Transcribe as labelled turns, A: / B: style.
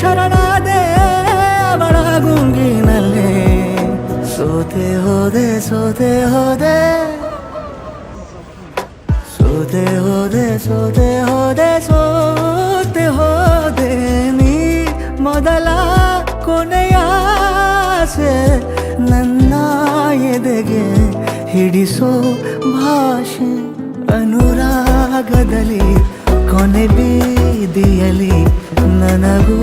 A: ಶರಣಾದೆ ಅವಳ ಗುಂಗಿನಲ್ಲೇ ಸೋತೆ ಹೋದೆ ಸೋತೆ ಹೋದೆ ಸೋತೆ ಹೋದೆ ಸೋತೆ ಹೋದೆ ಸೋತೆ ಹೋದೆ ನೀ ಮೊದಲ ಕೊನೆಯ ಆಸೆ ನನ್ನ ಎದೆಗೆ ಹಿಡಿಸೋ ಭಾಷೆ ಅನುರಾಗದಲ್ಲಿ ಕೊನೆ ಬೀದಿಯಲ್ಲಿ ನನಗೂ